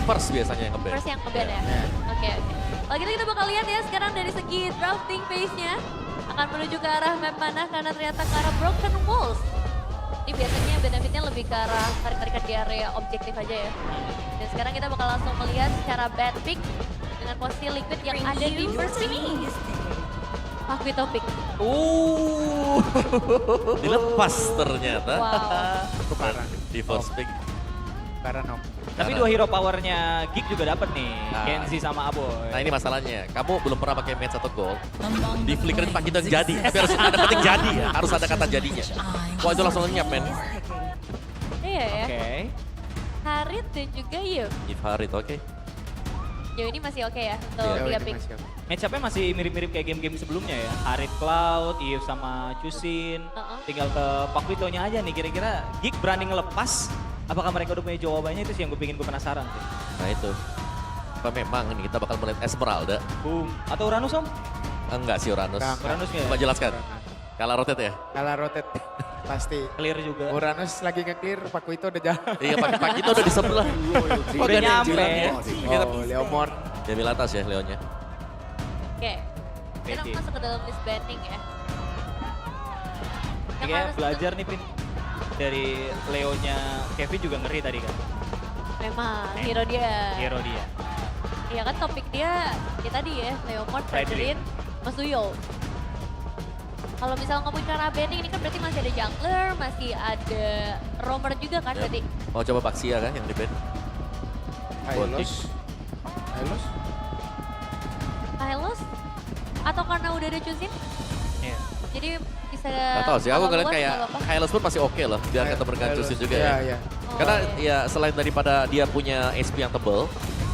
first biasanya yang nge-ban. First yang nge-ban ya? Oke. Kalau gitu kita bakal lihat ya sekarang dari segi drafting phase-nya. Akan menuju ke arah map mana karena ternyata ke arah Broken Walls. Ini biasanya benefitnya lebih ke arah tarik-tarikan di area objektif aja ya. Dan sekarang kita bakal langsung melihat secara bad pick dengan posisi Liquid yang ada di first pick. Aku topik. Dilepas ternyata. Wow. Itu parah. Di first pick. Parah Nom. Tapi dua hero powernya Geek juga dapat nih, Nah. Kenzie sama Aboy. Nah ini masalahnya, kamu belum pernah pakai match atau gold. Di flickerin Pak Gito yang jadi, tapi harus ada ketik jadi ya, harus ada kata jadinya. Wah itu langsung lenyap men. Iya ya. Oke. Harit dan juga Yuf. If Harit, oke. Jauh ini masih oke ya untuk Iya, tiga pick. Match-up-nya masih mirip-mirip kayak game-game sebelumnya ya. Harit Cloud, Yves sama Chusin. Tinggal ke Pakuitonya aja nih, kira-kira Geek berani ngelepas. Apakah mereka udah punya jawabannya, itu sih yang gue penasaran sih. Nah itu. Apa memang nih kita bakal melihat Esmeralda? Boom. Atau Uranus om? Enggak sih Uranus. Enggak. Uranusnya ya? Coba jelaskan. Kalah rotate ya? Kalah rotate. Pasti. Clear juga. Uranus lagi nge-clear, Pak Kuito udah jalan. Iya Pak Gito udah di sebelah. Udah nyampe. Oh, Leomord. Dia ambil atas ya Leonnya. Oke. Kita Ready. masuk ke dalam list banding ya. Yang Kayaknya harus belajar nih Pin. Dari Leonya Kevin juga ngeri tadi kan. memang hero dia. Hero dia. Iya kan topik dia ya tadi ya, Leomord, Fredrin. Fredrin, Mas Duyo. Kalau misalnya ngomongin karena banding ini kan berarti masih ada jungler, masih ada roamer juga kan Yap. berarti. Mau coba Baxia kan yang di ban? Hylos. Hylos. Hylos? Atau karena udah ada Chusin? Iya. Jadi bisa Gak tau sih, aku kalau ngeliat luas kayak nggak apa-apa. Hylos pun masih oke loh. Biar kata bergancusin juga Iya, ya. iya. Oh, Karena iya. ya selain daripada dia punya SP yang tebel,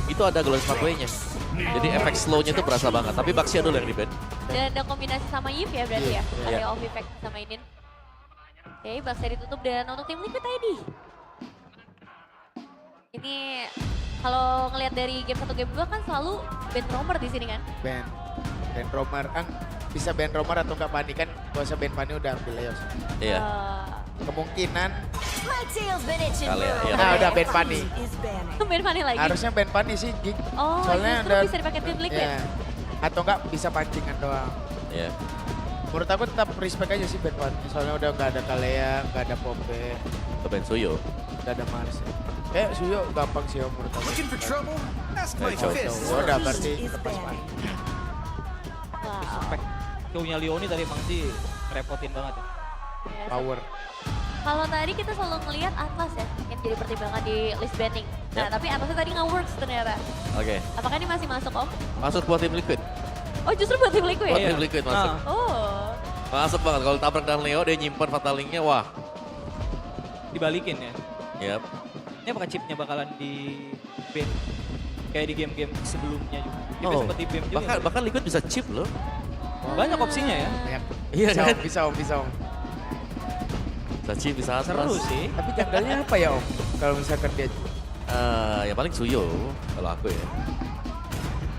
itu ada Glorious Pathway-nya. Jadi efek slow-nya itu berasa banget. Tapi Baxia dulu yang di ban. Dan ada kombinasi sama Yip ya berarti ya? Iya. Ada off effect sama Inin. Oke, Baxia ditutup dan untuk tim Liquid ID. Ini kalau ngelihat dari game 1 game 2 kan selalu band roamer di sini kan? Ben Romer. Bisa Ben Romer atau enggak Pani kan? Gak usah Ben Pani udah ambil Leos. Iya. Kemungkinan Kali ya, iya. nah udah Ben Pani. Band mana lagi? Harusnya Ben Pani sih, Gig. Oh, Soalnya justru ada bisa dipakai tim Liquid? ya. Atau enggak bisa pancingan doang. Iya. Menurut aku tetap respect aja sih Ben Pani. Soalnya udah enggak ada Kalea, enggak ada Pope, Ke ban Suyo. enggak ada Mars. Suyo gampang sih om menurut aku. Looking for trouble? That's my Coba. fist. Oh, udah berarti lepas Pani. Wow. Spek show-nya Leoni tadi emang sih ngerepotin banget ya. Ya, Power. Kalau tadi kita selalu ngelihat Atlas ya, yang jadi pertimbangan di list banding. Nah, Yap. tapi Atlasnya tadi nggak works ternyata. Oke. Apakah ini masih masuk Om? Masuk buat tim Liquid. Oh justru buat tim Liquid? Buat tim Liquid masuk. Ah. Oh. Masuk banget. Kalau tabrak dan Leo dia nyimpan Fatalingnya, wah. Dibalikin ya. Yap. Ini apakah chipnya bakalan di ban kayak di game-game sebelumnya juga. Dia Oh, sempat di ban juga. bahkan Liquid bisa chip loh. Banyak opsinya ya. Banyak. Iya Bisa kan? om, bisa om, bisa om. Bisa chip, bisa Atlas. Seru sih. Tapi janggalnya apa ya om? Kalau misalkan dia Ya paling Suyo kalau aku ya.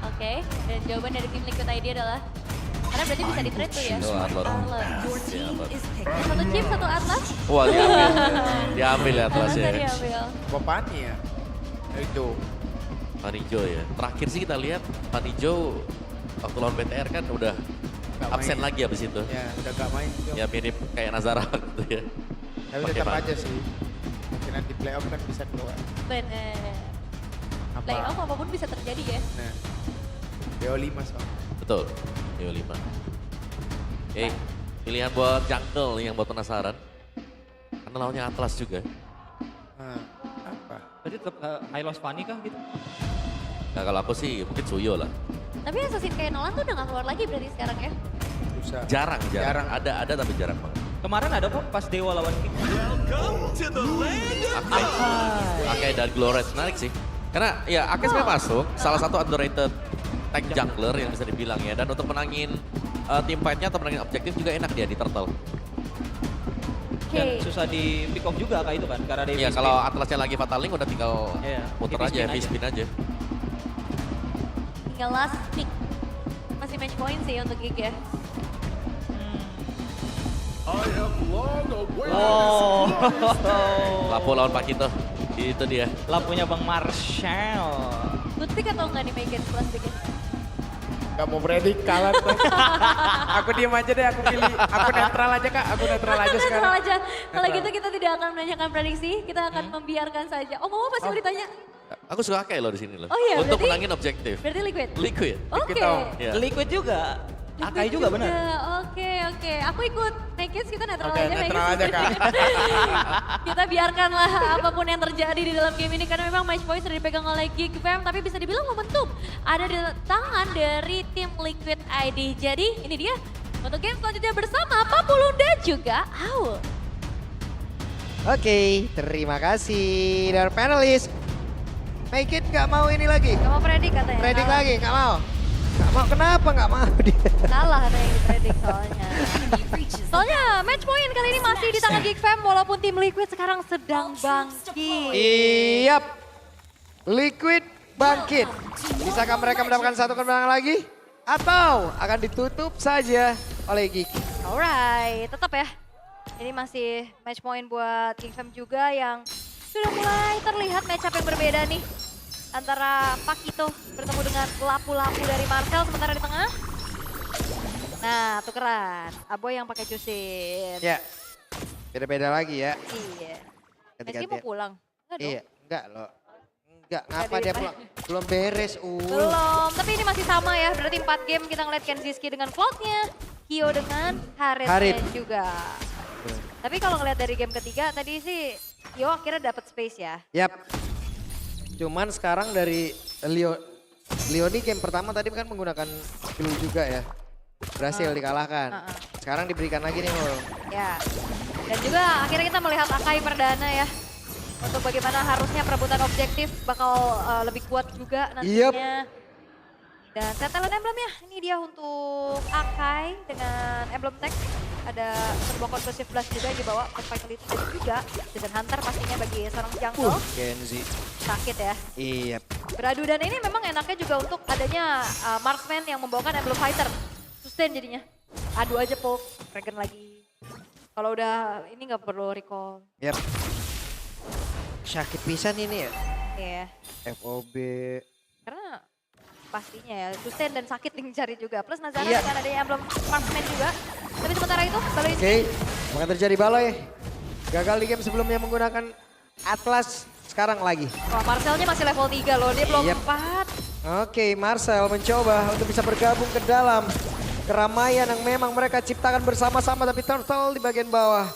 Oke, dan jawaban dari tim Liquid ID adalah karena berarti bisa di-trade tuh ya. Oh, Atlas. Atlas. Ya, Atlas. Satu chip, satu Atlas. Wah diambil. Diambil ya Atlas Atlasnya ya. diambil. Popani ya. Itu. Panijo ya. Terakhir sih kita lihat Panijo waktu lawan BTR kan udah Nggak absen main. lagi abis itu. Ya udah gak main. Ya mirip kayak Nazara gitu ya. Tapi Pakai tetap ban. aja sih. Mungkin nanti playoff kan bisa keluar. Bener. Apa? Playoff apapun bisa terjadi ya. Nah. BO5 soal. Betul. Yo 5. Oke, pilihan buat jungle nih yang buat penasaran. Karena lawannya Atlas juga. Nah, apa? Berarti tetap high loss Fanny kah gitu? Nah kalau aku sih mungkin Suyo lah. Tapi assassin kayak Nolan tuh udah gak keluar lagi berarti sekarang ya. Susah. Jarang. Jarang. Ada tapi jarang banget. Kemarin ada kok pas Dewa lawan King. Welcome to the land of Akai dan Glorious menarik sih. Karena ya Akai sebenarnya masuk, salah satu underrated tank jungler yang bisa dibilang ya. Dan untuk menangin team fight-nya atau menangin objektif juga enak dia di turtle. Oke. Dan susah di pick off juga kayak itu kan. Karena dia Iya V-spin. kalau Atlasnya lagi Fataling udah tinggal Iya, muter V-spin aja, aja. V-spin aja. Tinggal last pick. Masih match point sih untuk Gig ya. I have long awaited Oh, Lapo lawan Pakito. Itu dia. lampunya Bang Marshall. Good pick atau enggak nih Megan plus bikin? Gak mau predik kalah tuh. Aku diem aja deh, aku pilih. Aku netral aja kak, aku netral aja Netral sekarang. aja. Kalau Netral. gitu kita tidak akan menanyakan prediksi, kita akan membiarkan saja. Oh Mama pasti mau ditanya. Aku suka Akai loh di sini loh. Oh iya, Untuk berarti- menangin objektif. Berarti liquid? Liquid. Oke. Kita- Ya. Liquid juga. Akai juga benar. Oke. Aku ikut. Nakeds kita netral Oke, aja. netral Nakeds. aja, Kak. Kita biarkanlah apapun yang terjadi di dalam game ini karena memang match point sudah dipegang oleh Geek Fam, tapi bisa dibilang momentum ada di tangan dari tim Liquid ID. Jadi ini dia untuk game selanjutnya bersama Papulu dan juga Aul. Oke, terima kasih dari panelis. Make it nggak mau ini lagi. Gak mau predik katanya. Trading kalah. lagi, nggak mau. Nggak mau, kenapa nggak mau dia? Kalah katanya yang dipredik soalnya. Soalnya match point kali ini masih di tangan Geek Fam walaupun tim Liquid sekarang sedang bangkit. Iyap, Liquid bangkit. Bisakah mereka mendapatkan satu kemenangan lagi? Atau akan ditutup saja oleh Geek? Alright, tetap ya. Ini masih match point buat Geek Fam juga yang sudah mulai terlihat match up yang berbeda nih. Antara Pakito bertemu dengan lapu-lapu dari Marcel sementara di tengah. Nah, tukeran. Aboy yang pakai Jusin. Ya, beda-beda lagi ya. Iya. Ketika Meski mau dia- pulang. Enggak dong. Iya, enggak loh. Enggak, ngapa dari dia mana? pulang? Belum beres, Belum, tapi ini masih sama ya. Berarti 4 game kita ngeliat Kenziski dengan Cloud-nya. Kyo dengan Harith. Harith juga. Tapi kalau ngeliat dari game ketiga tadi sih Kyo akhirnya dapat space ya. Yap. Cuman sekarang dari Leo ini game pertama tadi kan menggunakan skill juga ya. Berhasil dikalahkan. Sekarang diberikan lagi nih Mul. Ya. Dan juga akhirnya kita melihat Akai perdana ya. Untuk bagaimana harusnya perebutan objektif bakal lebih kuat juga nantinya. Dan set talent emblemnya, ini dia untuk Akai dengan emblem tag. Ada sebuah conclusive blast juga yang dibawa ke Vitality dan juga Season Hunter pastinya bagi seorang jungle. Kenzie. Sakit ya. Iya. Beradu dan ini memang enaknya juga untuk adanya marksman yang membawakan emblem fighter. Sustain jadinya. Adu aja Pok, Regen lagi. Kalau udah ini nggak perlu recall. Yap. Sakit pisan ini ya. Iya. FOB. Karena pastinya ya, sustain dan sakit dicari juga. Plus Nazara Iya. dengan adanya emblem marksman juga. Tapi sementara itu, Baloy Oke, bukan terjadi Baloy. Gagal di game sebelumnya menggunakan Atlas, sekarang lagi. wah Marcelnya masih level 3 loh, dia belum Yep. 4. Oke, Marcel mencoba untuk bisa bergabung ke dalam keramaian yang memang mereka ciptakan bersama-sama, tapi Turtle di bagian bawah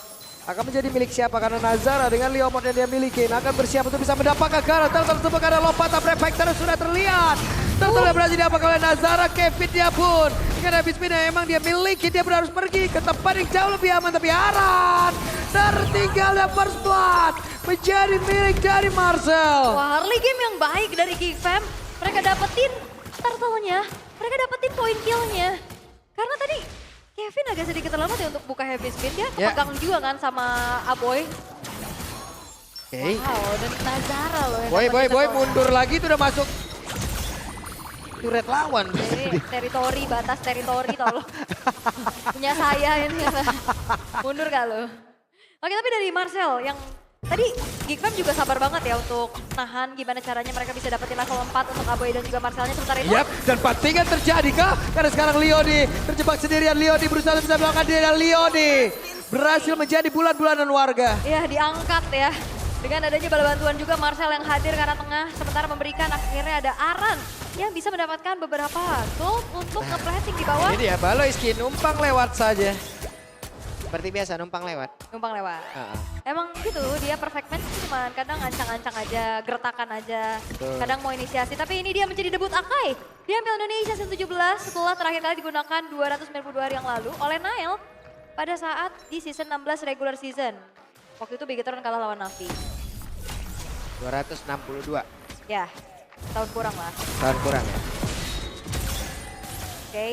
akan menjadi milik siapa? Karena Nazara dengan Leomord yang dia miliki akan bersiap untuk bisa mendapatkan Gara. Turtle tersebut ada lompatan Prefector sudah terlihat. Turtle yang berhasil diapakan oleh Nazara, Kevin dia pun dengan habis pin yang emang dia miliki, dia harus pergi ke tempat yang jauh lebih aman, tapi Aran tertinggal dan first blood menjadi milik dari Marcel. Wah, early game yang baik dari Geek Fam. Mereka dapetin turtle-nya, mereka dapetin point kill-nya. Karena tadi Kevin agak sedikit terlambat ya untuk buka heavy spin. Dia Ya. pegang juga kan sama Aboy. Oke. Wow, dan Nazara loh yang Boy dapetin turtle-nya. mundur lagi itu udah masuk turret lawan. Jadi teritori, batas teritori tau lo. Punya saya ini. Mundur gak lo? Oke, tapi dari Marcel yang tadi Geek Fam juga sabar banget ya untuk nahan gimana caranya mereka bisa dapetin level 4 untuk Aboy dan juga Marcelnya sementara itu. Yap, dan patingan terjadi kah? Karena sekarang Leoni terjebak sendirian. Leoni berusaha bisa melakukan diri dan Leoni berhasil menjadi bulan-bulanan warga. Ya diangkat ya. Dengan adanya bala bantuan juga Marcel yang hadir ke arah tengah. Sementara memberikan akhirnya ada Aran yang bisa mendapatkan beberapa gold untuk nge-planting di bawah. Ini dia, Baloy Skin numpang lewat saja. Seperti biasa numpang lewat. Numpang lewat. Heeh. Emang gitu, dia perfect match cuman kadang ancang-ancang aja, gertakan aja. Betul. Kadang mau inisiasi, tapi ini dia menjadi debut Akai. Dia ambil Indonesia season 17 setelah terakhir kali digunakan 292 hari yang lalu oleh Nail pada saat di season 16 regular season. Waktu itu Bigetron kalah lawan Navi. 262. Ya, tahun kurang lah. Tahun kurang ya. Oke.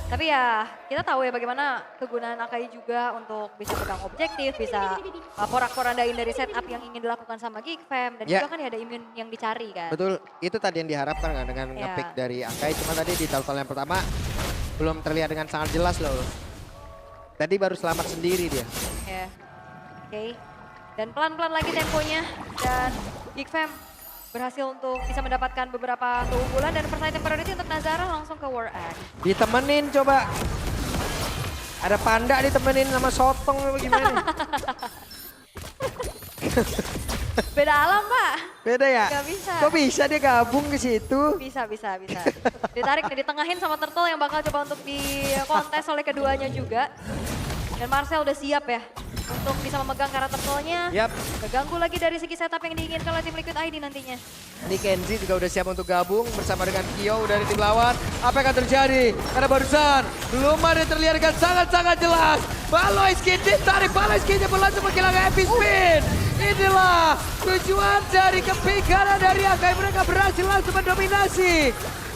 Tapi ya kita tahu ya bagaimana kegunaan Akai juga untuk bisa pegang objektif, bisa porak-porandain dari setup yang ingin dilakukan sama Geek Fam. Dan Ya. juga kan ya ada imun yang dicari kan. Betul, itu tadi yang diharapkan kan dengan Ya. nge-pick dari Akai. Cuma tadi di total yang pertama belum terlihat dengan sangat jelas loh. Tadi baru selamat sendiri dia. Ya. Oke. Dan pelan-pelan lagi temponya. Dan Geek Fam berhasil untuk bisa mendapatkan beberapa keunggulan. Dan first item priority untuk Nazara langsung ke War Axe. Ditemenin coba. Ada panda ditemenin sama sotong apa gimana? Beda alam, Pak. Beda ya? Gak bisa. Kok bisa dia gabung ke situ? Bisa. Ditarik nih, ditengahin sama Turtle yang bakal coba untuk dikontes oleh keduanya juga. Dan Marcel udah siap ya untuk bisa memegang karakter Turtle-nya. Yap. Keganggu lagi dari segi setup yang diinginkan oleh tim Liquid ID nantinya. Ini Kenzie juga udah siap untuk gabung bersama dengan Kyo dari tim lawan. Apa yang akan terjadi? Karena barusan belum ada terlihat dengan sangat-sangat jelas. Baloyski ditarik, Baloyski-nya berlangsung menghilang Epic Spin. Inilah tujuan dari kepingaran dari Akai. Mereka berhasil langsung mendominasi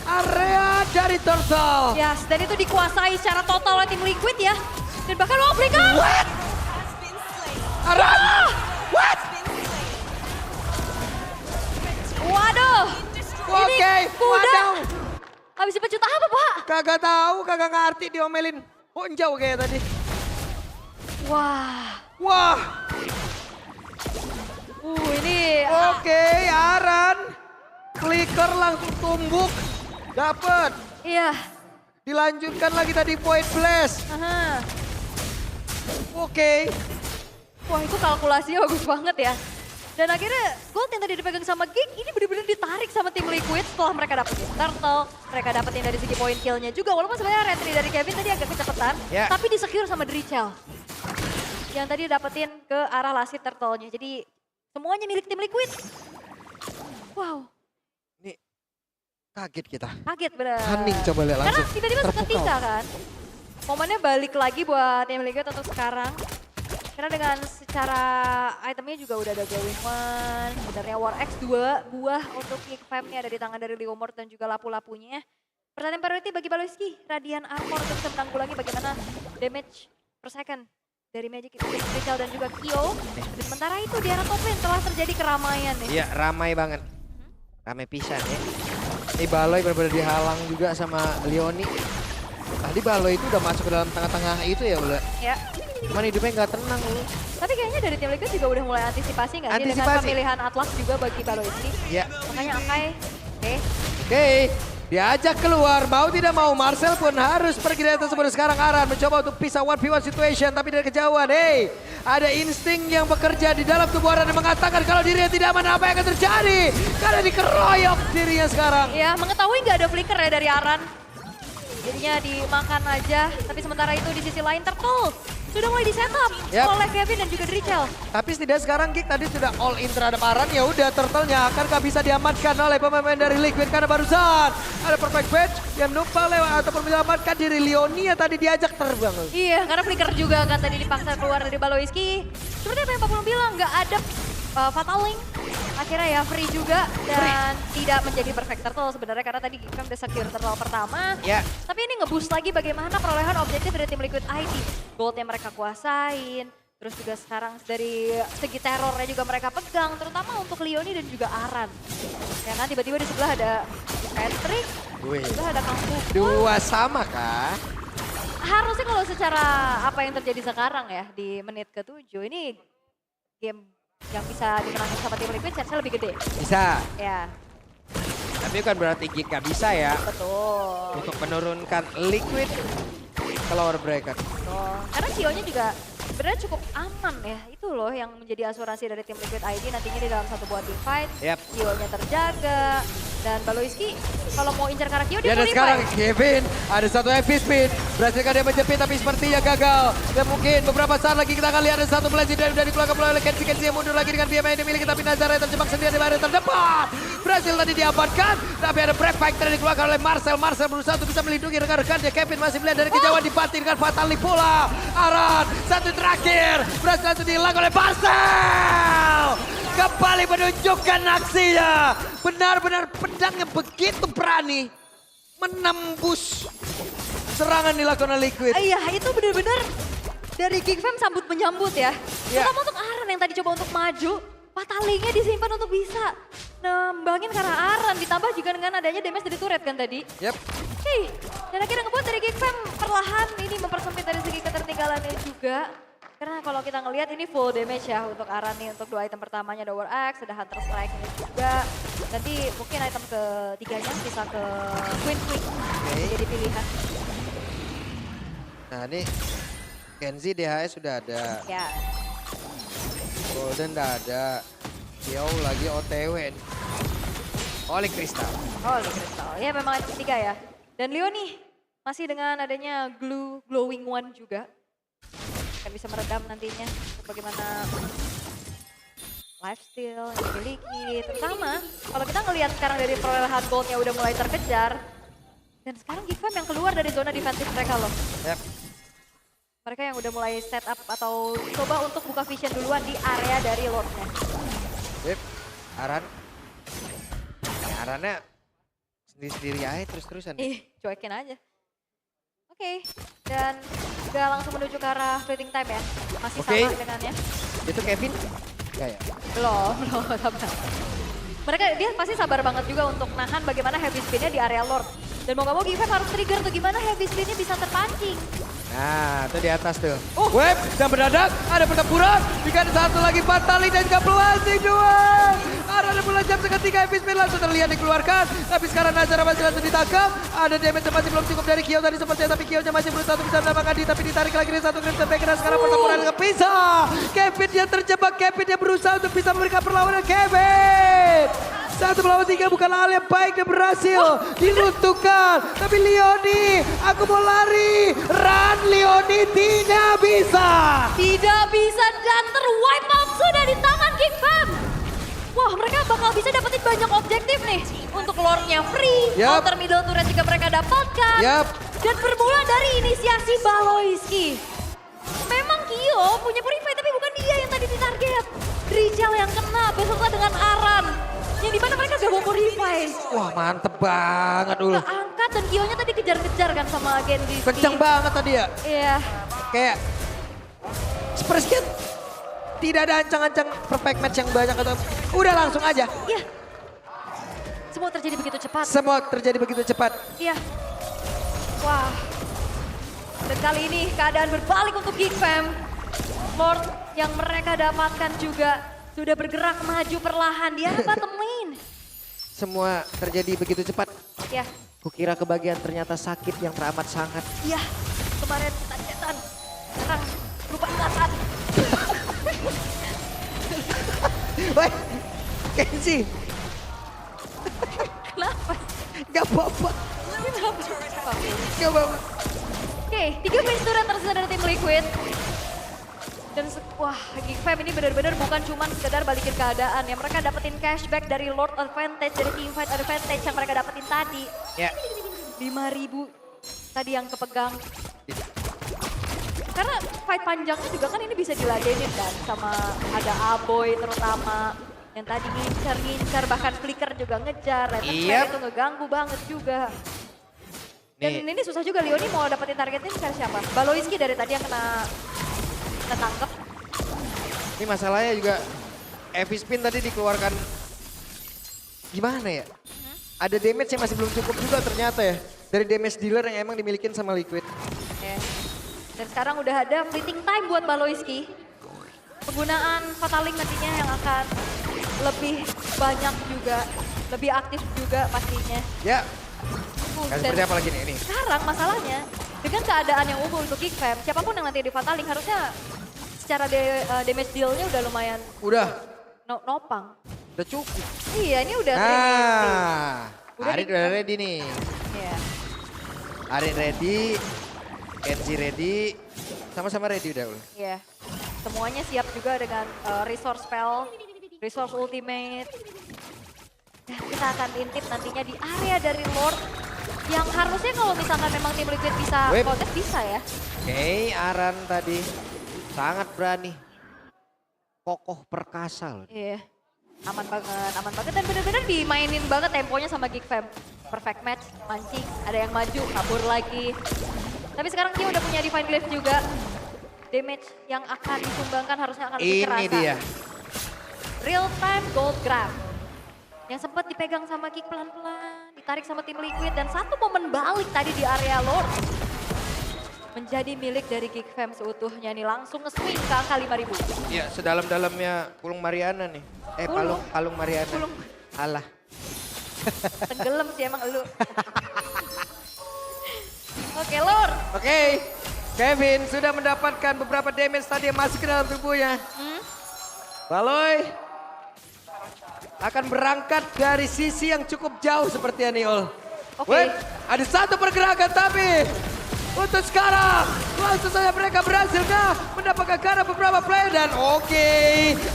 area dari Turtle. Yes, dan itu dikuasai secara total oleh tim Liquid ya. Dan bahkan Flicker. What? Aran! What? Waduh. Oke, Ini kuda. wadaw. Habis dipecut apa, Pak? Kagak tahu, kagak ngerti diomelin. Honjau kayak tadi. Wah. Wah, Ini oke, Aran. Flicker langsung tumbuk. Dapet. iya. Dilanjutkan lagi tadi Point Blast. Aha. Oke. Wah, itu kalkulasinya bagus banget ya. Dan akhirnya gold yang tadi dipegang sama Geek ini benar-benar ditarik sama tim Liquid setelah mereka dapetin Turtle, mereka dapetin dari segi point kill-nya juga. Walaupun sebenarnya retry dari Kevin tadi agak kecepatan, Ya. tapi disecure sama Drichel. Yang tadi dapetin ke arah Lasit Turtle-nya. Jadi semuanya milik tim Liquid. Wow, Ini kaget kita. kaget bener. Hening coba lihat Karena langsung. tiba-tiba Terpukau. seketika kan. Momennya balik lagi buat tim Liquid untuk sekarang. Karena dengan secara itemnya juga udah ada Glowing One, sebenarnya War Axe 2 buah untuk Geek Fam-nya ada di tangan dari Leomord dan juga lapu-lapunya. Pertanyaan priority bagi Baloyski, Radiant Armor untuk bisa menanggulangi bagaimana damage per second dari Magic Crystal dan juga Kyo. Dan sementara itu di arah top lane telah terjadi keramaian nih. Iya, ramai banget. Ramai pisan ya. Ini Baloy benar-benar dihalang juga sama Leoni. Tadi Baloy itu udah masuk ke dalam tengah-tengah itu ya, Bula. Ya. Cuman hidupnya nggak tenang lu. Tapi kayaknya dari tim Liquid juga udah mulai antisipasi nggak sih dengan Antisipasi. pemilihan Atlas juga bagi Baloyski. Ya. Makanya Akai, Oke, diajak keluar, mau tidak mau Marcel pun harus pergi dari tersebut. Sekarang Aran mencoba untuk pisah 1v1 situation, tapi dari kejauhan, hey, ada insting yang bekerja di dalam tubuh Aran yang mengatakan kalau dirinya tidak aman, apa yang akan terjadi? Karena dikeroyok dirinya sekarang. Ya, mengetahui nggak ada flicker ya dari Aran. Jadinya dimakan aja, tapi sementara itu di sisi lain Turtle sudah mulai di-setup Yap. oleh Kevin dan juga Drichel. Tapi setidaknya sekarang Geek tadi sudah all in terhadap Aran, ya udah Turtle-nya akankah bisa diamankan oleh pemain dari Liquid karena barusan ada perfect match yang numpang lewat ataupun menyelamatkan diri Leonia tadi diajak terbang. Iya, karena flicker juga kan tadi dipaksa keluar dari Baloyski. Seperti apa yang Pak Pulung bilang, nggak ada Fatal Link. Akhirnya ya free juga dan tidak menjadi perfect turtle sebenarnya karena tadi Geek Fam udah secure turtle pertama. Ya. Tapi ini nge-boost lagi bagaimana perolehan objektif dari tim Liquid ID. Gold yang mereka kuasain, terus juga sekarang dari segi terornya juga mereka pegang, terutama untuk Leoni dan juga Aran. Ya kan tiba-tiba di sebelah ada Patrick, Wih. di sebelah ada Kang Fuku. Dua sama kah? Harusnya kalau secara apa yang terjadi sekarang ya di menit ke-7 ini game yang bisa dimenangin sama tim Liquid chance-nya lebih gede. Bisa. Ya, Tapi bukan berarti Geek gak bisa ya betul. untuk menurunkan Liquid ke lower bracket. Betul. Karena Kyo-nya juga sebenarnya cukup aman ya. Itu loh yang menjadi asuransi dari tim Liquid ID nantinya di dalam satu buah team fight. Yap. Kyo-nya terjaga. Dan Baloyski kalau mau incar karena Kyo Ya, dia dan full sekarang revive. Kevin ada satu epic spin. Berhasilkan dia menjepit tapi sepertinya gagal. Dan mungkin beberapa saat lagi kita akan lihat ada satu blast dari dikeluarkan oleh Kenzie yang mundur lagi dengan BMI yang dimiliki. Tapi Nazara yang terjebak sendiri di bagian terdepan. Berhasil tadi diamankan. Tapi ada break fighter yang dikeluarkan oleh Marcel. Marcel berusaha untuk bisa melindungi rekan-rekannya. Kevin masih melihat dari kejauhan dibanting dengan Fatali pula. Aran satu terakhir. Berhasil itu dihilang oleh Marcel. Kembali menunjukkan aksinya. Benar-benar pedang yang begitu berani menembus serangan dilakukan oleh Liquid. Iya, itu benar-benar dari Geek Fam sambut menyambut ya. Ya. Terutama untuk Aran yang tadi coba untuk maju. Fatalingnya disimpan untuk bisa nembangin karena Aran. Ditambah juga dengan adanya damage dari turret kan tadi. Yap. Oke, dan akhirnya ngebuat dari Geek Fam perlahan ini mempersempit dari segi ketertinggalannya juga. Karena kalau kita ngelihat ini full damage ya untuk Aran nih, untuk 2 item pertamanya ada War Axe, ada Hunter Strike-nya juga. Nanti mungkin item ketiganya bisa ke Queen Quick, jadi pilihan. Nah ini Kenzie DHS sudah ada, Ya, Golden udah ada, Kyo lagi OTW. Holy Crystal. Holy Crystal. Ya memang item ketiga ya. Dan Leo nih masih dengan adanya Glowing One juga. Akan bisa meredam nantinya bagaimana lifesteal yang dimiliki. Terutama kalau kita ngelihat sekarang dari perolehan goldnya udah mulai terkejar. Dan sekarang Geek Fam yang keluar dari zona defensif mereka loh. Yap. Mereka yang udah mulai set up atau coba untuk buka vision duluan di area dari Lordnya. Yep. Aran. Ya, Arannya sendiri-sendiri aja terus-terusan. Cuekin aja. Oke, dan juga langsung menuju ke arah fleeting time ya. Masih sama dengannya. Itu Kevin? Enggak ya? Belum sabar. Dia pasti sabar banget juga untuk nahan bagaimana heavy spin-nya di area Lord. Dan mau gak mau Geek Fam harus trigger tuh gimana heavy spin-nya bisa terpancing. Nah, itu di atas tuh. Web dan mendadak ada pertempuran. Jika ada satu lagi Fatali dan juga Blasting 2. Ada mulai jam seketika heavy spin langsung terlihat dikeluarkan. Tapi sekarang Nazara masih langsung ditangkap. Ada damage yang masih belum cukup dari Kyo tadi sepertinya. Tapi Kyo-nya masih berusaha untuk bisa mendapatkan di. Tapi ditarik lagi dari satu Crimson Baker. Dan sekarang pertempuran kepisah. Kevin yang terjebak. Kevin yang berusaha untuk bisa memberikan perlawanan. Kevin. 1 melawan 3 bukan hal yang baik dan berhasil diruntuhkan. Tapi Leoni, aku mau lari. Run Leoni tidak bisa. Tidak bisa dan terwipe out sudah di tangan Geek Fam. Wah mereka bakal bisa dapetin banyak objektif nih. Untuk Lordnya free, counter middle turret juga mereka dapatkan. Dan bermula dari inisiasi Baloiski. Memang Kyo punya purify tapi bukan dia yang tadi ditarget. Drizzle yang kena beserta dengan Aran. Yang dimana mereka gak mau purify. Wah mantep banget dulu. Keangkat dan Kyo-nya tadi kejar-kejar kan sama Genji. Kenceng banget tadi ya. Iya. Kayak sepersekian tidak ada ancang-ancang perfect match yang banyak atau udah langsung aja. Iya. Semua terjadi begitu cepat. Semua terjadi begitu cepat. Iya. Wah. Dan kali ini keadaan berbalik untuk Geek Fam. Lord yang mereka dapatkan juga sudah bergerak maju perlahan. Dia bottom lane. Semua terjadi begitu cepat. Ya. Kukira kebagian ternyata sakit yang teramat sangat. Iya. Kemarin tanjetan. Sekarang berupa ingatan. Woi, Kenzie. Kenapa? Gak apa-apa. Gak apa-apa. Oke, 3 face turret tersisa dari tim Liquid. Dan wah, Geek Fam ini benar-benar bukan cuma sekedar balikin keadaan ya. Mereka dapetin cashback dari Lord Advantage, dari Teamfight Advantage yang mereka dapetin tadi. Ya. 5.000 tadi yang kepegang. Karena fight panjangnya juga kan ini bisa diladenin kan sama ada Aboy terutama. Yang tadi ngincar, bahkan Flicker juga ngejar. Itu ngeganggu banget juga. Dan ini susah juga Leoni mau dapetin targetnya dari siapa? Baloiski dari tadi yang kena tangkep. Ini masalahnya juga heavy spin tadi dikeluarkan gimana ya? Ada damage yang masih belum cukup juga ternyata ya. Dari damage dealer yang emang dimilikin sama Liquid. Dan sekarang udah ada fleeting time buat Baloiski. Penggunaan Fataling nantinya yang akan lebih banyak juga, lebih aktif juga pastinya. Ya. Seperti apa lagi nih ini? Sekarang masalahnya dengan keadaan yang unggul untuk Geek Fam, siapapun yang nanti di Fataling harusnya secara damage deal-nya udah lumayan. Udah. Nopang. Udah cukup. Iya ini udah Arit udah ready nih. Iya. Arit ready. Kenzie ready, sama-sama ready udah. Iya, semuanya siap juga dengan resource spell, resource ultimate. Dan kita akan intip nantinya di area dari Lord yang harusnya kalau misalkan memang tim Liquid bisa kontes bisa ya. Oke, Aran tadi sangat berani, kokoh perkasa loh. Iya, aman banget dan bener-bener dimainin banget temponya sama Geek Fam. Perfect match, mancing, ada yang maju, kabur lagi. Tapi sekarang dia udah punya Divine Glaive juga. Damage yang akan disumbangkan harusnya akan lebih kerasa. Ini dia. Real time gold grab. Yang sempat dipegang sama Geek pelan-pelan. ditarik sama tim Liquid dan satu momen balik tadi di area Lord. Menjadi milik dari Geek Fam seutuhnya nih, langsung nge-swing ke angka 5.000. Iya, sedalam-dalamnya Pulung Mariana nih. Palung Mariana. Pulung. Alah. Tenggelam sih emang elu. Oke Lord. Oke, Kevin sudah mendapatkan beberapa damage tadi yang masuk ke dalam tubuhnya. Baloy akan berangkat dari sisi yang cukup jauh seperti ini, Ol. Oke. Wait, ada satu pergerakan tapi untuk sekarang langsung saja mereka berhasil mendapatkan karena beberapa play dan oke,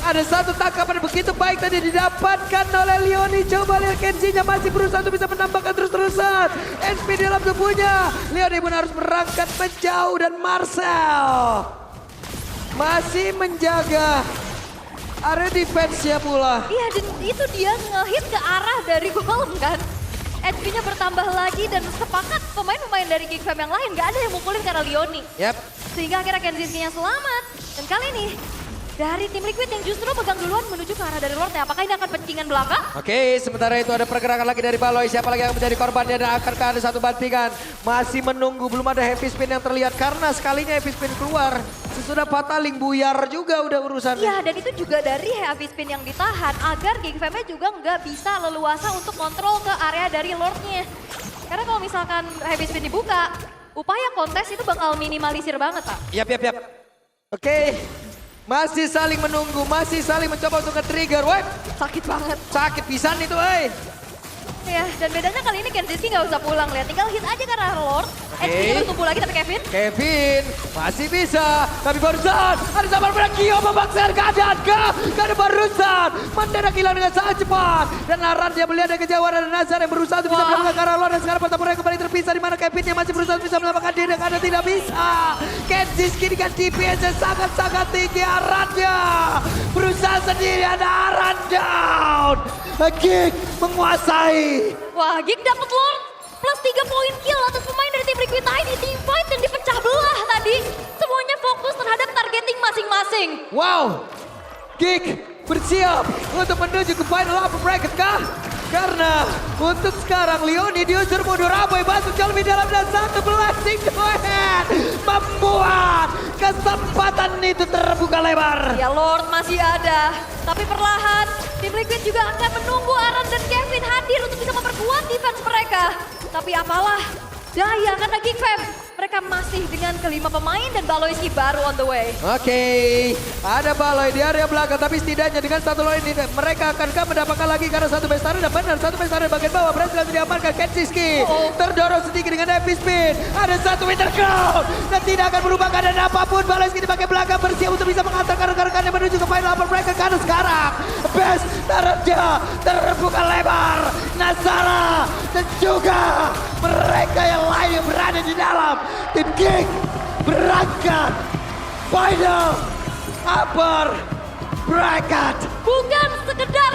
ada satu tangkapan begitu baik tadi didapatkan oleh Leoni. Coba lihat Kenji-nya masih berusaha untuk bisa menambahkan terus-terusan SP di dalam tubuhnya. Leoni pun harus berangkat menjauh dan Marcel masih menjaga area defense-nya pula. Iya dan itu dia ngehit ke arah dari golem kan. HP-nya bertambah lagi dan sepakat pemain-pemain dari Geek Fam yang lain gak ada yang mukulin karena Leoni. Yap. Sehingga akhirnya Kenzie-nya selamat. Dan kali ini dari tim Liquid yang justru pegang duluan menuju ke arah dari Lordnya. Apakah ini akan pencingan belakang? Oke, sementara itu ada pergerakan lagi dari Baloy. Siapa lagi yang menjadi korbannya dan akankah ada satu bantingan? Masih menunggu, belum ada heavy spin yang terlihat karena sekalinya heavy spin keluar. Sesudah Pataling buyar juga udah urusannya. Iya dan itu juga dari heavy spin yang ditahan agar Geek Fam-nya juga nggak bisa leluasa untuk kontrol ke area dari Lordnya. Karena kalau misalkan heavy spin dibuka, upaya kontes itu bakal minimalisir banget Pak. Yap. Oke, masih saling menunggu, masih saling mencoba untuk nge-trigger. Wait, Sakit banget. sakit pisan itu, Ya, dan bedanya kali ini Kenzie nggak usah pulang, lihat tinggal hit aja ke arah Lord. HP-nya bertumbuh lagi tapi Kevin. Kevin masih bisa, tapi barusan ada Sabar Kio memaksa keadaan ke barusan. Mendadak hilang dengan sangat cepat. Dan Laran dia melihat dari kejauhan ada Nazar yang berusaha untuk bisa melakukan ke arah Lord. Dan sekarang pertempuran kembali terpisah di mana Kevinnya masih berusaha untuk bisa melakukan diri karena tidak bisa. Kenzie dengan DPS yang sangat-sangat tinggi arahnya. Berusaha sendiri ada Aran down. Geek menguasai. Wah, Geek dapet Lord plus 3 poin kill atas pemain dari tim Liquid ini. Team fight yang dipecah belah tadi. Semuanya fokus terhadap targeting masing-masing. Wow, Geek bersiap untuk menuju ke final upper bracket kah? Karena untuk sekarang Leoni diusir mundur, Aboy masuk jauh lebih dalam dan satu blessing to head membuat kesempatan itu terbuka lebar. Ya Lord masih ada, tapi perlahan tim Liquid juga akan menunggu Aran dan Kevin hadir untuk bisa memperkuat defense mereka. Tapi apalah daya karena Geek Fam, mereka masih dengan kelima pemain dan Baloy baru on the way. Oke, ada Baloy di area belakang, tapi setidaknya dengan satu loin ini mereka akankah mendapatkan lagi karena satu base dan benar satu base di bagian bawah berhasil diamankan Kenziski. Terdorong sedikit dengan heavy spin, ada satu Winter Crown dan tidak akan berubah keadaan apapun. Baloy di bagian belakang bersiap untuk bisa mengantarkan rekan-rekannya menuju ke final upper bracket karena sekarang base terbuka lebar. Nazara dan juga mereka yang lain yang berada di dalam tim Geek berangkat final upper bracket. Bukan sekedar